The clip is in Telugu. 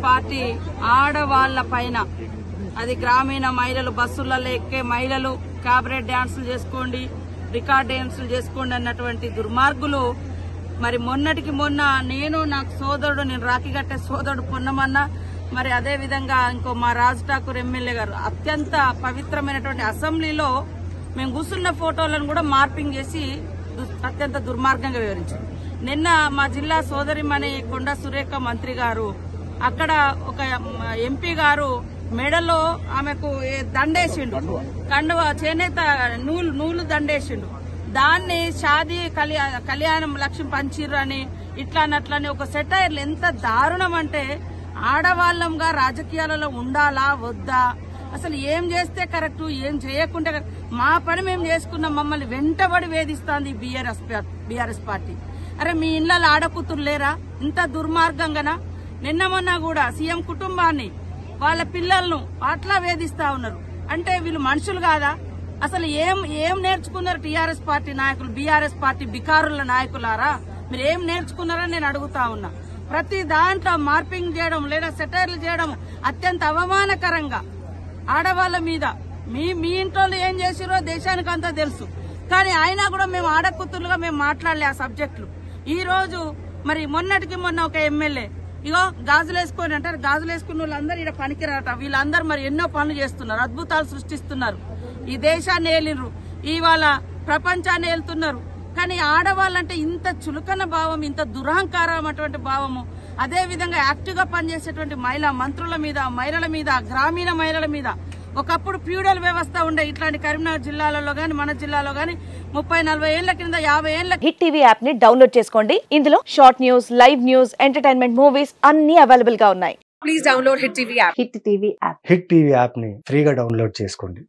పార్టీ ఆడవాళ్ల పైన, అది గ్రామీణ మహిళలు, బస్సులలో ఎక్కే మహిళలు క్యాబరెట్ డాన్సులు చేసుకోండి, రికార్డ్ డాన్సులు చేసుకోండి అన్నటువంటి దుర్మార్గులు మరి మొన్నటికి మొన్న నాకు సోదరుడు, నేను రాఖీ కట్టే సోదరుడు పొన్నమన్న, మరి అదే విధంగా ఇంకో మా రాజ్ ఠాకూర్ ఎమ్మెల్యే గారు అత్యంత పవిత్రమైనటువంటి అసెంబ్లీలో మేము కూర్చున్న ఫోటోలను కూడా మార్పింగ్ చేసి అత్యంత దుర్మార్గంగా వివరించారు. నిన్న మా జిల్లా సోదరిమణి కొండా సురేఖ మంత్రి గారు అక్కడ ఒక ఎంపీ గారు మెడలో ఆమెకు దండేసిండు, కండువ చేనేత నూలు దండేసిండు. దాన్ని షాదీ కళ్యాణం లక్ష్యం పంచిర్రు అని ఇట్లానట్లని ఒక సెటైర్లు ఎంత దారుణం అంటే, ఆడవాళ్లంగా రాజకీయాలలో ఉండాలా వద్దా, అసలు ఏం చేస్తే కరెక్ట్, ఏం చేయకుంటే మా పని మేము చేసుకున్నాం, మమ్మల్ని వెంటబడి వేధిస్తోంది బీఆర్ఎస్ పార్టీ. అరే మీ ఇళ్లలో ఆడకూతురు లేరా? ఇంత దుర్మార్గంగానా? నిన్న మొన్న కూడా సీఎం కుటుంబాన్ని, వాళ్ళ పిల్లలను అట్లా వేధిస్తా ఉన్నారు. అంటే వీళ్ళు మనుషులు కాదా? అసలు ఏం నేర్చుకున్నారు టీఆర్ఎస్ పార్టీ నాయకులు, బీఆర్ఎస్ పార్టీ బికారుల నాయకులారా? మీరు ఏం నేర్చుకున్నారని నేను అడుగుతా ఉన్నా. ప్రతి దాంట్లో మార్పింగ్ చేయడం లేదా సెటైర్లు చేయడం అత్యంత అవమానకరంగా ఆడవాళ్ల మీద. మీ ఇంట్లో ఏం చేసిరో దేశానికి అంతా తెలుసు, కానీ అయినా కూడా మేము ఆడకూతురుగా మేము మాట్లాడలే ఆ సబ్జెక్టులు. ఈ రోజు మరి మొన్నటికి మొన్న ఒక ఎమ్మెల్యే ఇగో గాజులు వేసుకొని అంటారు, గాజులు వేసుకున్న వాళ్ళందరూ ఇక్కడ పనికిరాట, వీళ్ళందరూ మరి ఎన్నో పనులు చేస్తున్నారు, అద్భుతాలు సృష్టిస్తున్నారు, ఈ దేశాన్ని ఏలినరు, ఇవాళ ప్రపంచాన్ని ఏలుతున్నారు. కానీ ఆడవాళ్ళంటే ఇంత చులకన భావం, ఇంత దురహంకారం అటువంటి భావము, అదే విధంగా యాక్టివ్ గా పనిచేసేటువంటి మహిళా మంత్రుల మీద, మహిళల మీద, గ్రామీణ మహిళల మీద ఒకప్పుడు ఫ్యూడల్ వ్యవస్థ ఉండే. ఇట్లాంటి కరీంనగర్ జిల్లాలలో గాని మన జిల్లాలో గాని 30-40 ఏళ్ల కింద 50 ఏళ్ల హిట్ టీవీ యాప్ ని డౌన్లోడ్ చేసుకోండి. ఇందులో short news, live news, entertainment movies అన్ని అవైలబుల్ గా ఉన్నాయి. Please download hit TV app. Hit TV app ని ఫ్రీగా డౌన్లోడ్ చేసుకోండి.